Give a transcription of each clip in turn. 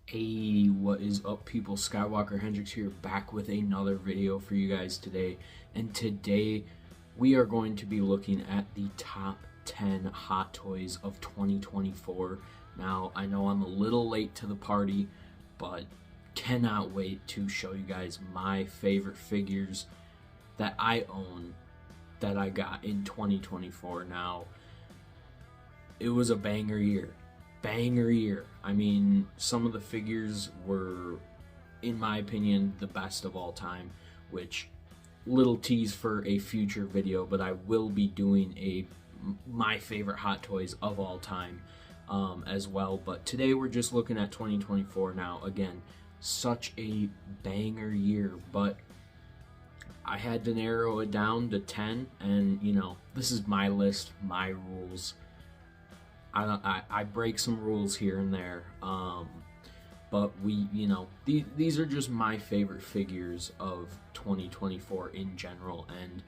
Hey, what is up, people? Skywalker Hendrix here, back with another video for you guys today. And today we are going to be looking at the top 10 Hot Toys of 2024. Now, I know I'm a little late to the party, but cannot wait to show you guys my favorite figures that I own that I got in 2024. Now, it was a banger year. I mean, some of the figures were, in my opinion, the best of all time, which, little tease for a future video, but I will be doing my favorite Hot Toys of all time as well. But today we're just looking at 2024. Now, again, such a banger year, but I had to narrow it down to 10, and this is my list, my rules. I break some rules here and there, but these are just my favorite figures of 2024 in general, and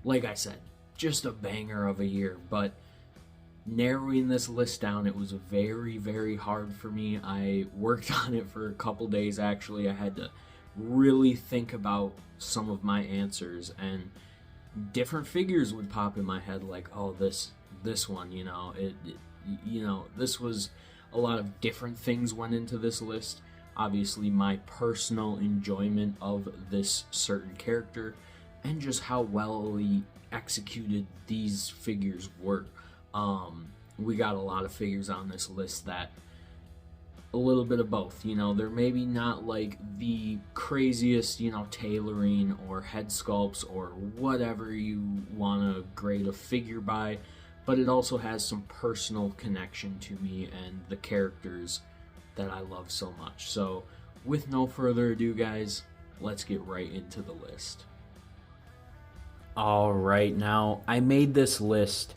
like I said, just a banger of a year. But narrowing this list down, it was very, very hard for me. I worked on it for a couple days, actually. I had to really think about some of my answers, and different figures would pop in my head, like, oh, this one, this was a lot of different things went into this list. Obviously, my personal enjoyment of this certain character and just how well executed these figures were. We got a lot of figures on this list that a little bit of both. They're maybe not like the craziest, tailoring or head sculpts or whatever you want to grade a figure by, but it also has some personal connection to me and the characters that I love so much. So with no further ado, guys, let's get right into the list. All right, now I made this list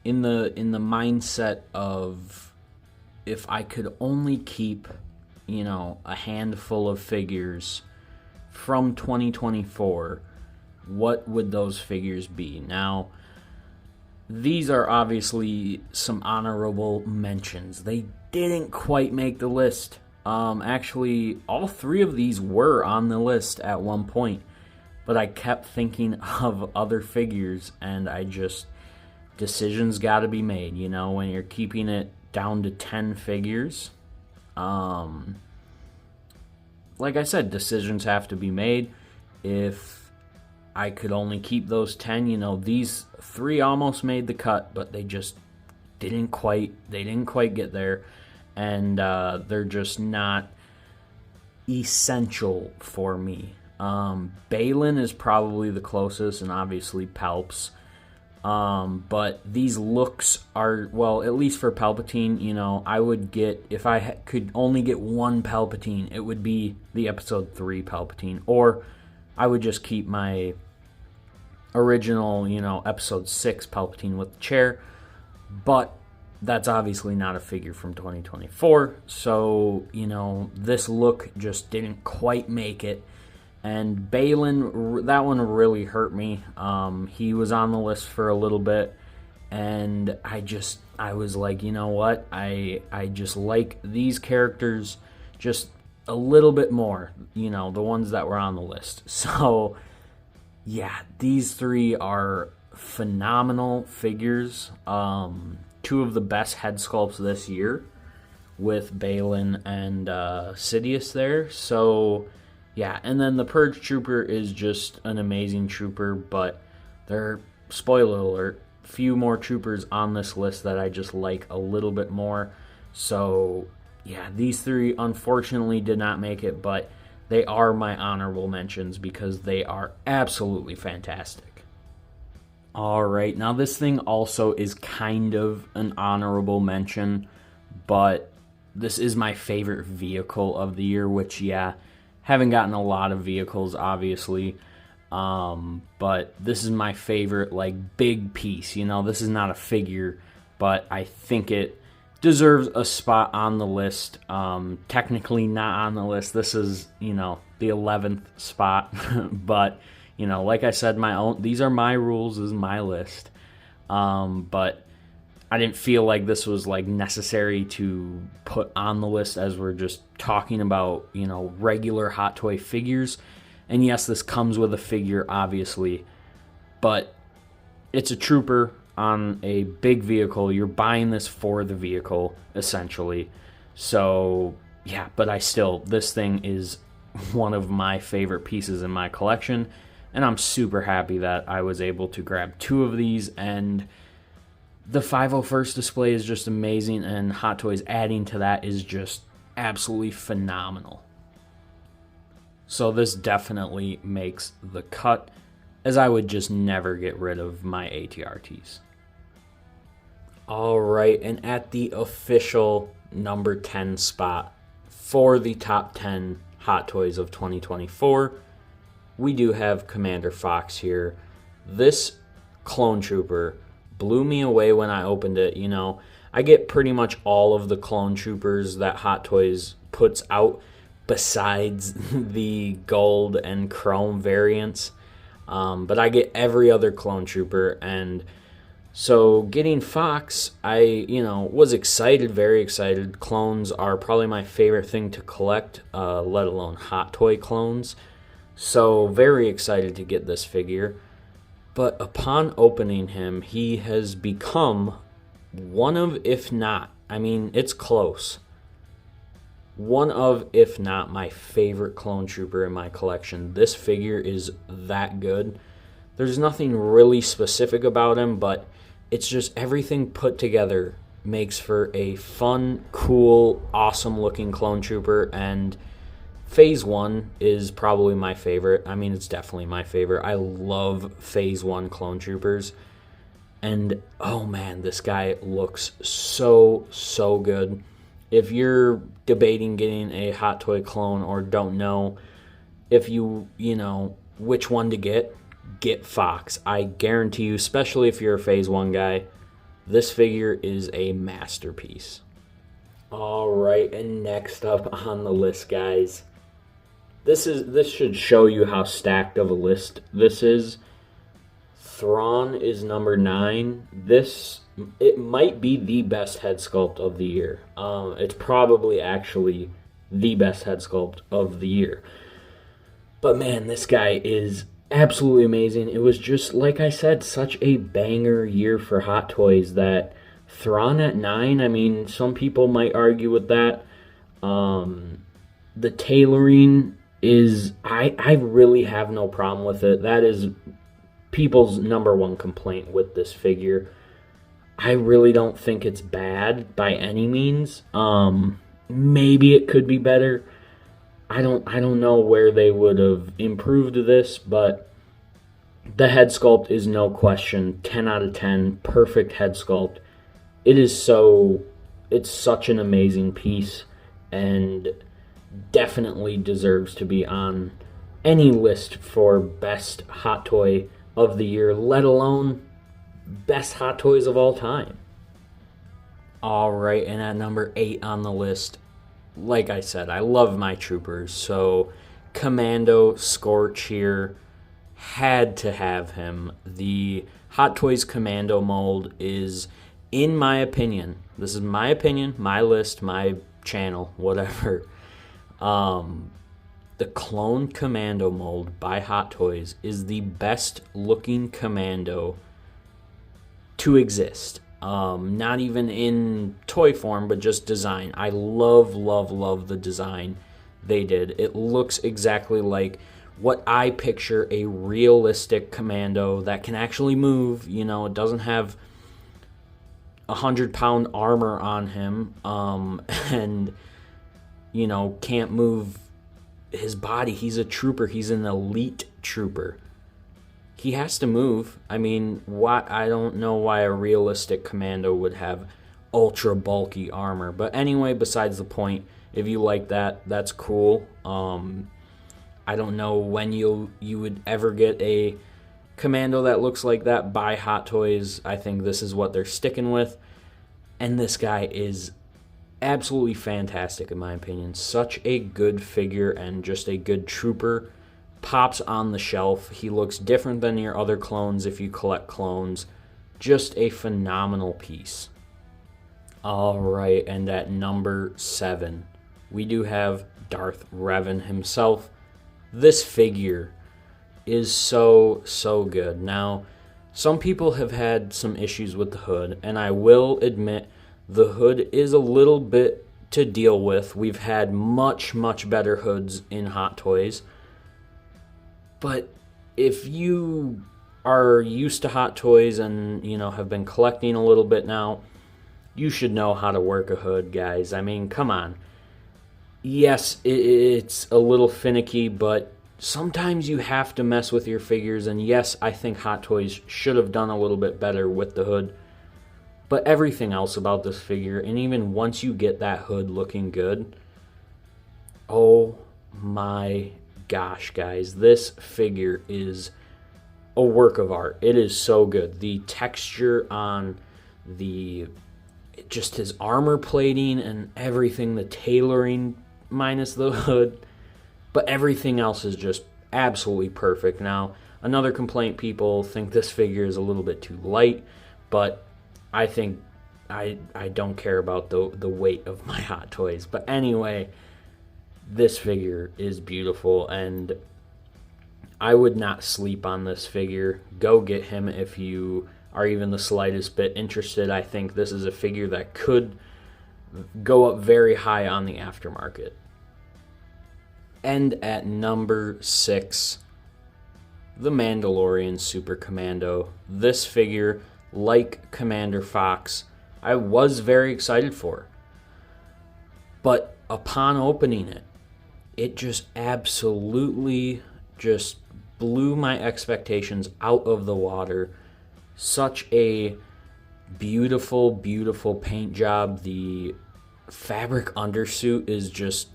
in the mindset of, if I could only keep, a handful of figures from 2024, what would those figures be? Now, these are obviously some honorable mentions. They didn't quite make the list. Actually, all three of these were on the list at one point, but I kept thinking of other figures, and decisions got to be made, when you're keeping it down to 10 figures. Like I said, decisions have to be made. If I could only keep those 10, these three almost made the cut, but they just didn't quite get there, and they're just not essential for me. Baylan is probably the closest, and obviously Palps. But these looks are, well, at least for Palpatine, I would get, if I could only get one Palpatine, it would be the Episode 3 Palpatine, or I would just keep my original, Episode 6 Palpatine with the chair, but that's obviously not a figure from 2024, so, this look just didn't quite make it. And Baylan, that one really hurt me. He was on the list for a little bit, and I was like, you know what? I just like these characters just a little bit more, the ones that were on the list. So, yeah, these three are phenomenal figures. Two of the best head sculpts this year, with Baylan and Sidious there. So, yeah, and then the Purge Trooper is just an amazing trooper, but spoiler alert, few more troopers on this list that I just like a little bit more. So, yeah, these three unfortunately did not make it, but they are my honorable mentions because they are absolutely fantastic. All right, now this thing also is kind of an honorable mention, but this is my favorite vehicle of the year, which, yeah, haven't gotten a lot of vehicles, obviously, but this is my favorite, big piece. This is not a figure, but I think it deserves a spot on the list. Technically not on the list. This is, the 11th spot, but, like I said, these are my rules, this is my list. But I didn't feel like this was like necessary to put on the list as we're just talking about, regular Hot Toy figures. And yes, this comes with a figure, obviously, but it's a trooper on a big vehicle. You're buying this for the vehicle, essentially. So, yeah, but this thing is one of my favorite pieces in my collection, and I'm super happy that I was able to grab 2 of these, and the 501st display is just amazing, and Hot Toys adding to that is just absolutely phenomenal. So this definitely makes the cut, as I would just never get rid of my ATRTs. All right, and at the official number 10 spot for the top 10 Hot Toys of 2024, we do have Commander Fox here. This clone trooper blew me away when I opened it. I get pretty much all of the clone troopers that Hot Toys puts out besides the gold and chrome variants. But I get every other clone trooper, and so getting Fox, I, was excited, very excited. Clones are probably my favorite thing to collect, let alone Hot Toy clones. So very excited to get this figure. But upon opening him, he has become one of, if not, it's close, one of, if not, my favorite clone trooper in my collection. This figure is that good. There's nothing really specific about him, but it's just everything put together makes for a fun, cool, awesome-looking clone trooper, and Phase 1 is probably my favorite. It's definitely my favorite. I love Phase 1 clone troopers, and oh man, this guy looks so, so good. If you're debating getting a Hot Toy clone or don't know if you know which one to get Fox. I guarantee you, especially if you're a Phase 1 guy, this figure is a masterpiece. All right, and next up on the list, guys, this should show you how stacked of a list this is. Thrawn is number 9. It might be the best head sculpt of the year. It's probably actually the best head sculpt of the year. But man, this guy is absolutely amazing. It was just, like I said, such a banger year for Hot Toys that Thrawn at 9, some people might argue with that. The tailoring is, I really have no problem with it. That is people's number one complaint with this figure. I really don't think it's bad by any means. Maybe it could be better. I don't know where they would have improved this, but the head sculpt is no question 10 out of 10, perfect head sculpt. It's such an amazing piece and definitely deserves to be on any list for best Hot Toy of the year, let alone best Hot Toys of all time. All right, and at number 8 on the list, like I said, I love my troopers, so Commando Scorch here, had to have him. The Hot Toys Commando mold is, in my opinion, this is my opinion, my list, my channel, whatever, the Clone Commando mold by Hot Toys is the best looking Commando to exist. Not even in toy form, but just design. I love, love, love the design they did. It looks exactly like what I picture a realistic Commando that can actually move. It doesn't have 100-pound armor on him, and can't move his body. He's a trooper. He's an elite trooper. He has to move. I don't know why a realistic Commando would have ultra bulky armor. But anyway, besides the point, if you like that, that's cool. I don't know when you would ever get a Commando that looks like that by Hot Toys. I think this is what they're sticking with. And this guy is absolutely fantastic in my opinion. Such a good figure and just a good trooper. Pops on the shelf. He looks different than your other clones if you collect clones. Just a phenomenal piece. All right, and at number 7, we do have Darth Revan himself. This figure is so good. Now, some people have had some issues with the hood, and I will admit the hood is a little bit to deal with. We've had much better hoods in Hot Toys. But if you are used to Hot Toys and, have been collecting a little bit now, you should know how to work a hood, guys. I mean, come on. Yes, it's a little finicky, but sometimes you have to mess with your figures. And yes, I think Hot Toys should have done a little bit better with the hood. But everything else about this figure, and even once you get that hood looking good, oh my gosh, guys, this figure is a work of art. It is so good. The texture on just his armor plating and everything, the tailoring minus the hood, but everything else is just absolutely perfect. Now, another complaint, people think this figure is a little bit too light, but I think I don't care about the weight of my Hot Toys. But anyway, this figure is beautiful, and I would not sleep on this figure. Go get him if you are even the slightest bit interested. I think this is a figure that could go up very high on the aftermarket. And at number 6, the Mandalorian Super Commando. This figure, like Commander Fox, I was very excited for. But upon opening it, it just absolutely just blew my expectations out of the water. Such a beautiful paint job. The fabric undersuit is just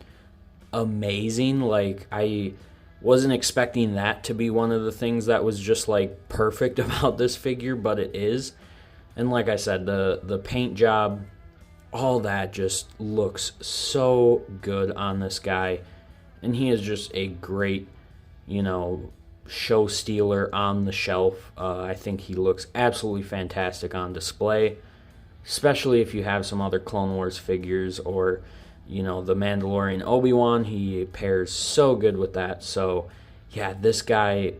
amazing. Like, I wasn't expecting that to be one of the things that was just like perfect about this figure, but it is. And like I said, the paint job, all that just looks so good on this guy. And he is just a great, show stealer on the shelf. I think he looks absolutely fantastic on display, especially if you have some other Clone Wars figures or, the Mandalorian Obi-Wan. He pairs so good with that. So, yeah, this guy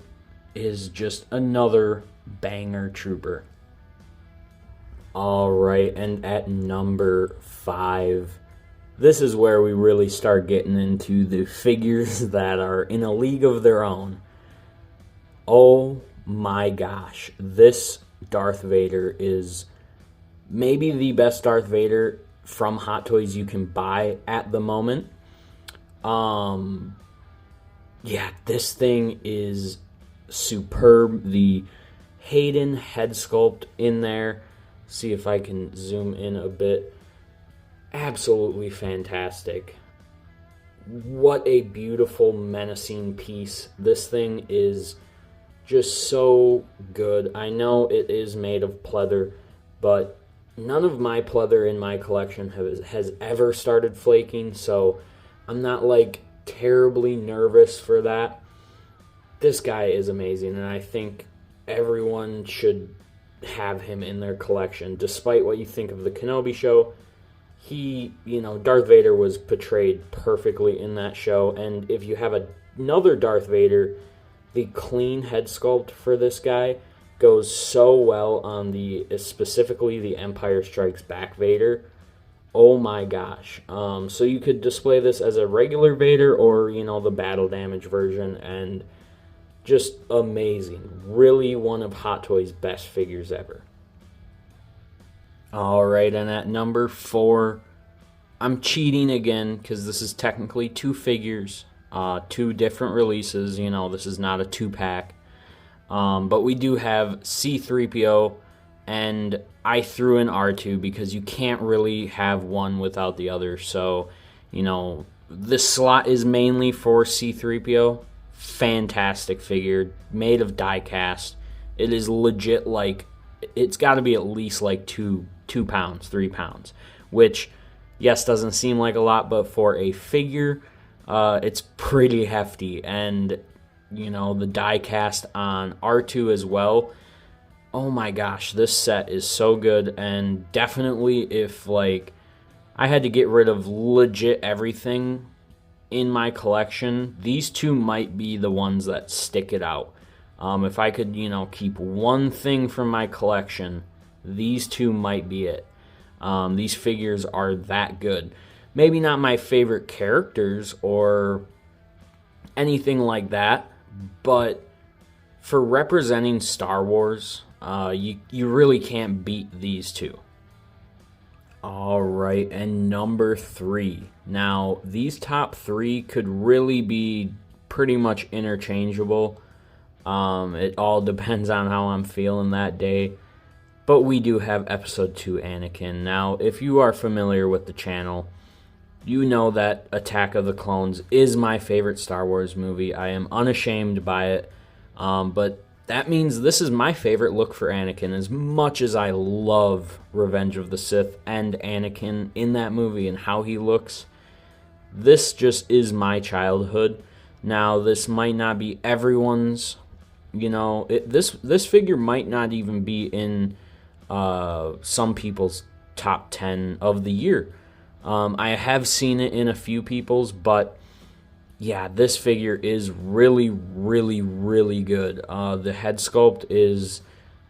is just another banger trooper. All right, and at number 5, this is where we really start getting into the figures that are in a league of their own. Oh my gosh, this Darth Vader is maybe the best Darth Vader from Hot Toys you can buy at the moment. Yeah, this thing is superb. The Hayden head sculpt in there. See if I can zoom in a bit. Absolutely fantastic. What a beautiful, menacing piece. This thing is just so good. I know it is made of pleather, but none of my pleather in my collection has ever started flaking, so I'm not like terribly nervous for that. This guy is amazing, and I think everyone should have him in their collection. Despite what you think of the Kenobi show, Darth Vader was portrayed perfectly in that show, and if you have another Darth Vader, the clean head sculpt for this guy goes so well on specifically the Empire Strikes Back Vader. Oh my gosh. So you could display this as a regular Vader or, the battle damage version, and just amazing. Really one of Hot Toys' best figures ever. Alright, and at number 4, I'm cheating again because this is technically 2 figures, 2 different releases. This is not a 2-pack. But we do have C-3PO, and I threw in R2 because you can't really have one without the other. So, this slot is mainly for C-3PO. Fantastic figure, made of die cast. It is legit, like, it's got to be at least like 2 pounds, 3 pounds, which, yes, doesn't seem like a lot, but for a figure, it's pretty hefty. And the die cast on R2 as well. oh my gosh, this set is so good. And definitely if like I had to get rid of legit everything in my collection, these two might be the ones that stick it out. If I could, keep one thing from my collection, these two might be it. These figures are that good. Maybe not my favorite characters or anything like that, but for representing Star Wars, you really can't beat these two. All right, and number 3. Now, these top 3 could really be pretty much interchangeable. It all depends on how I'm feeling that day. But we do have Episode 2 Anakin. Now, if you are familiar with the channel, you know that Attack of the Clones is my favorite Star Wars movie. I am unashamed by it. But that means this is my favorite look for Anakin. As much as I love Revenge of the Sith and Anakin in that movie and how he looks, this just is my childhood. Now, this might not be everyone's, this figure might not even be in some people's top 10 of the year. I have seen it in a few people's, but yeah, this figure is really, really, really good. The head sculpt is,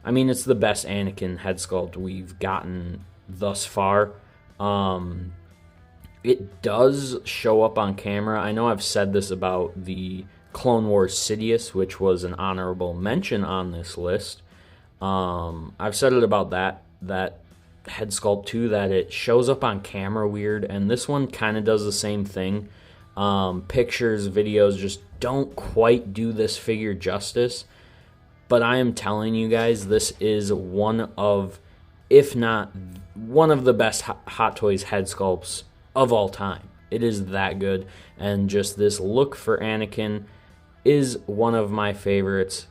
it's the best Anakin head sculpt we've gotten thus far. It does show up on camera. I know I've said this about the Clone Wars Sidious, which was an honorable mention on this list. I've said it about that head sculpt too, that it shows up on camera weird, and this one kind of does the same thing. Pictures, videos just don't quite do this figure justice, but I am telling you guys, this is one of, if not one of the best Hot Toys head sculpts of all time. It is that good, and just this look for Anakin is one of my favorites.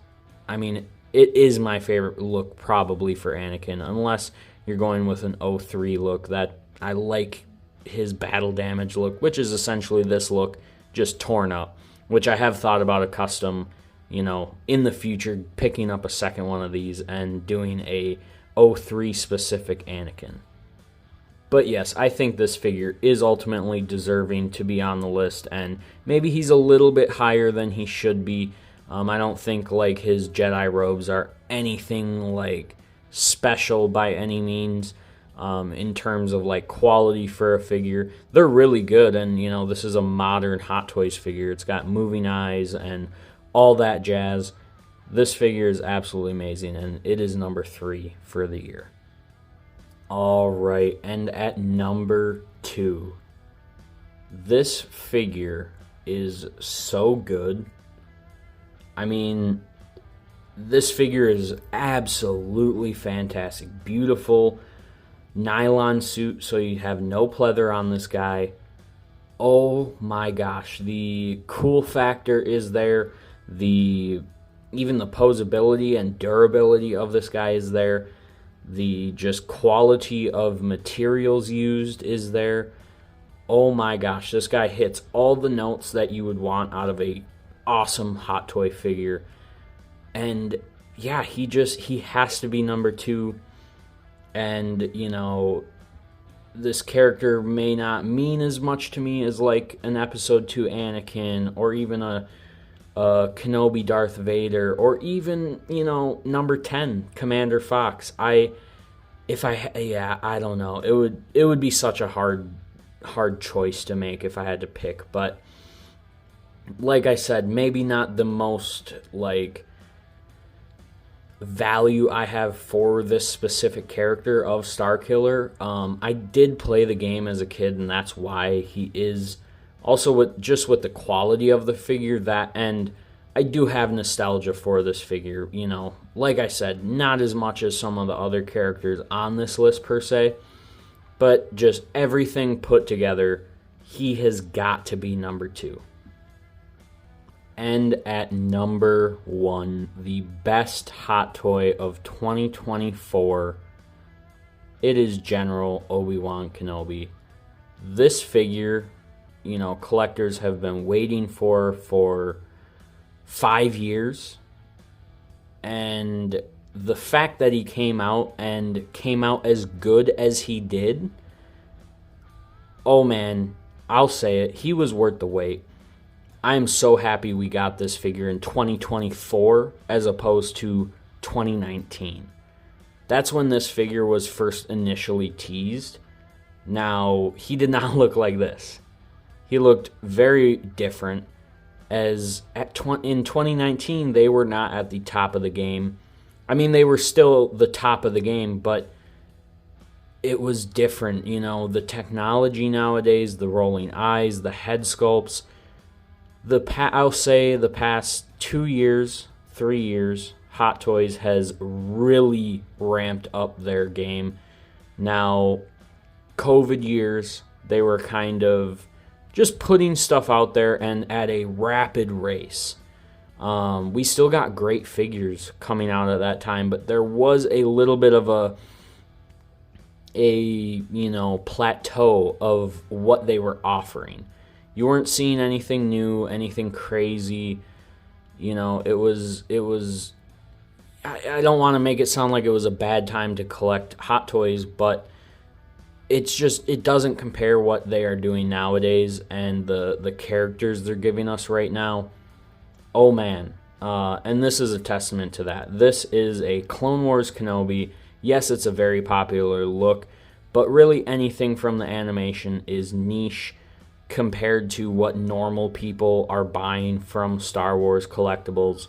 It is my favorite look probably for Anakin, unless you're going with an 03 look. That I like his battle damage look, which is essentially this look, just torn up, which I have thought about a custom, in the future, picking up a second one of these and doing a 03 specific Anakin. But yes, I think this figure is ultimately deserving to be on the list, and maybe he's a little bit higher than he should be. I don't think like his Jedi robes are anything like special by any means. In terms of like quality for a figure, they're really good, and this is a modern Hot Toys figure. It's got moving eyes and all that jazz. This figure is absolutely amazing, and it is number 3 for the year. All right, and at number 2, this figure is so good. This figure is absolutely fantastic. Beautiful nylon suit, so you have no pleather on this guy. Oh my gosh, the cool factor is there. Even the posability and durability of this guy is there. The just quality of materials used is there. Oh my gosh, this guy hits all the notes that you would want out of a awesome Hot Toy figure. And yeah, he has to be number 2. And, this character may not mean as much to me as like an Episode 2 Anakin, or even a Kenobi Darth Vader, or even, number 10 Commander Fox. I don't know. It would be such a hard choice to make if I had to pick. But like I said, maybe not the most like value I have for this specific character of Starkiller. I did play the game as a kid, and that's why he is also with the quality of the figure, that, and I do have nostalgia for this figure. Like I said, not as much as some of the other characters on this list per se, but just everything put together, he has got to be number 2. And at number 1, the best Hot Toy of 2024, it is General Obi-Wan Kenobi. This figure, collectors have been waiting for 5 years. And the fact that he came out and came out as good as he did, oh man, I'll say it, he was worth the wait. I am so happy we got this figure in 2024 as opposed to 2019. That's when this figure was first initially teased. Now, he did not look like this. He looked very different, as in 2019, they were not at the top of the game. I mean, they were still the top of the game, but it was different. You know, the technology nowadays, the rolling eyes, the head sculpts. I'll say the past 2 years, 3 years, Hot Toys has really ramped up their game. Now, COVID years, they were kind of just putting stuff out there and at a rapid race. We still got great figures coming out at that time, but there was a little bit of a plateau of what they were offering. You weren't seeing anything new, anything crazy. You know, it was I don't want to make it sound like it was a bad time to collect Hot Toys, but it doesn't compare what they are doing nowadays and the characters they're giving us right now. Oh man. And this is a testament to that. This is a Clone Wars Kenobi. Yes, it's a very popular look, but really anything from the animation is niche compared to what normal people are buying from Star Wars collectibles.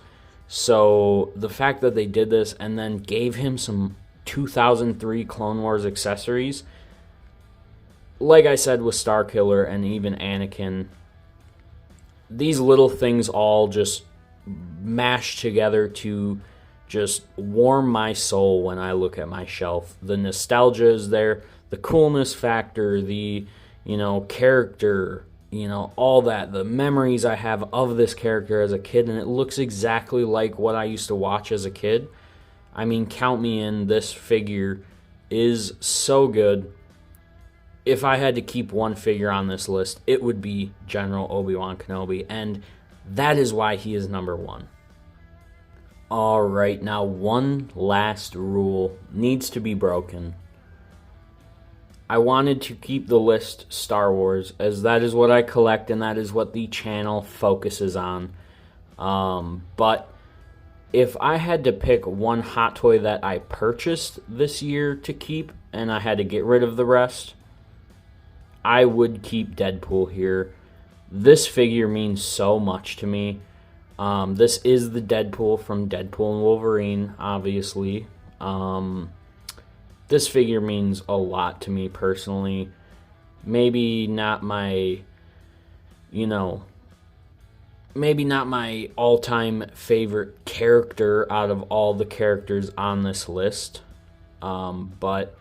So the fact that they did this and then gave him some 2003 Clone Wars accessories, like I said with Starkiller and even Anakin, these little things all just mash together to just warm my soul when I look at my shelf. The nostalgia is there, the coolness factor, the character, all that, the memories I have of this character as a kid, and it looks exactly like what I used to watch as a kid. I mean, count me in, this figure is so good. If I had to keep one figure on this list, it would be General Obi-Wan Kenobi, and that is why he is number one. Alright, now one last rule needs to be broken. I wanted to keep the list Star Wars, as that is what I collect and that is what the channel focuses on. But if I had to pick one Hot Toy that I purchased this year to keep, and I had to get rid of the rest, I would keep Deadpool here. This figure means so much to me. This is the Deadpool from Deadpool and Wolverine, obviously. This figure means a lot to me personally. Maybe not my, maybe not my all-time favorite character out of all the characters on this list. But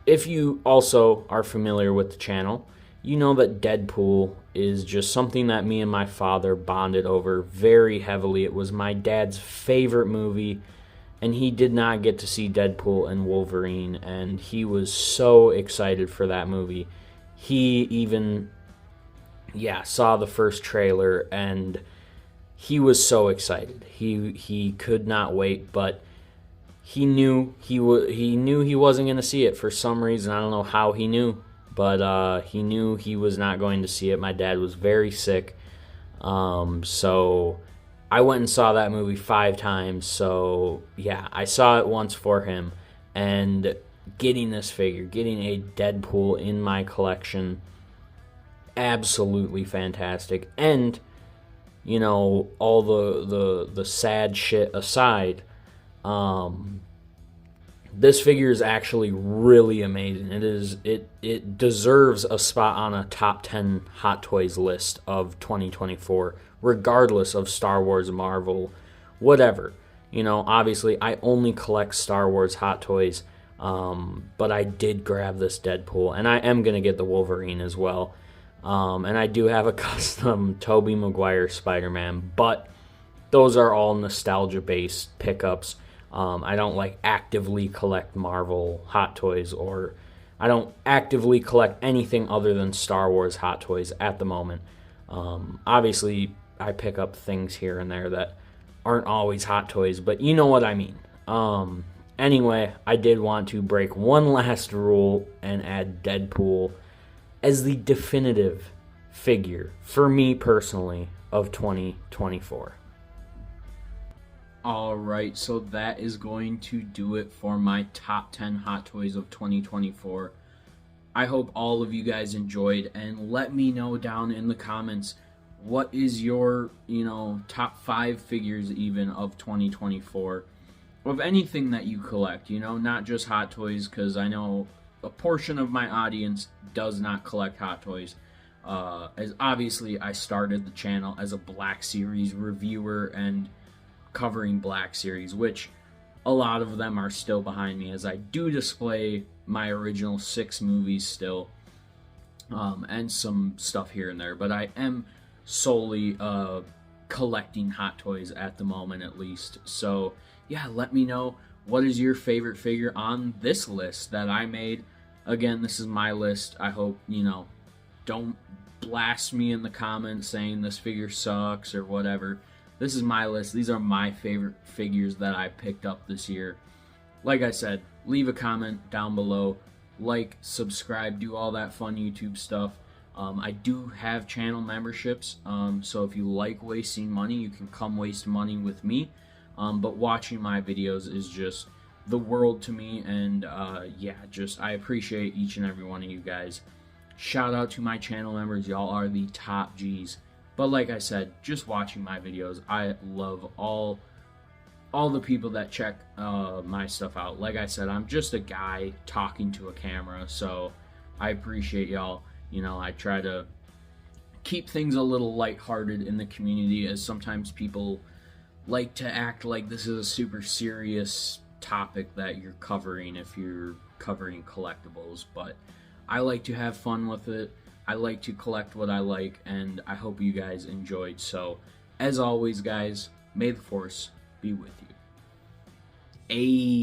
if you also are familiar with the channel, you know that Deadpool is just something that me and my father bonded over very heavily. It was my dad's favorite movie, and he did not get to see Deadpool and Wolverine, and he was so excited for that movie. He even, saw the first trailer, and he was so excited. He could not wait, but he knew he wasn't going to see it for some reason. I don't know how he knew, but he knew he was not going to see it. My dad was very sick, so I went and saw that movie 5 times, so yeah, I saw it once for him, and getting this figure, getting a Deadpool in my collection, absolutely fantastic. And, all the sad shit aside, this figure is actually really amazing. It deserves a spot on a top 10 Hot Toys list of 2024, regardless of Star Wars, Marvel, whatever. Obviously, I only collect Star Wars Hot Toys, but I did grab this Deadpool, and I am going to get the Wolverine as well. And I do have a custom Tobey Maguire Spider-Man, but those are all nostalgia-based pickups. I don't actively collect Marvel Hot Toys, or I don't actively collect anything other than Star Wars Hot Toys at the moment. Obviously, I pick up things here and there that aren't always Hot Toys, but you know what I mean. Anyway, I did want to break one last rule and add Deadpool as the definitive figure, for me personally, of 2024. Alright, so that is going to do it for my top 10 Hot Toys of 2024. I hope all of you guys enjoyed, and let me know down in the comments what is your, top 5 figures even of 2024 of anything that you collect, not just Hot Toys, because I know a portion of my audience does not collect Hot Toys. As obviously I started the channel as a Black Series reviewer and covering Black Series, which a lot of them are still behind me, as I do display my original 6 movies still, and some stuff here and there, but I am solely collecting Hot Toys at the moment, at least. So yeah, let me know what is your favorite figure on this list that I made. Again, this is my list. I hope, don't blast me in the comments saying this figure sucks or whatever. This is my list. These are my favorite figures that I picked up this year. Like I said, leave a comment down below. Like, subscribe, do all that fun YouTube stuff. I do have channel memberships, so if you like wasting money, you can come waste money with me. But watching my videos is just the world to me, and yeah, I appreciate each and every one of you guys. Shout out to my channel members. Y'all are the top G's. But like I said, just watching my videos, I love all the people that check my stuff out. Like I said, I'm just a guy talking to a camera, so I appreciate y'all. I try to keep things a little lighthearted in the community, as sometimes people like to act like this is a super serious topic that you're covering if you're covering collectibles, but I like to have fun with it. I like to collect what I like, and I hope you guys enjoyed. So, as always, guys, may the Force be with you. Ayy.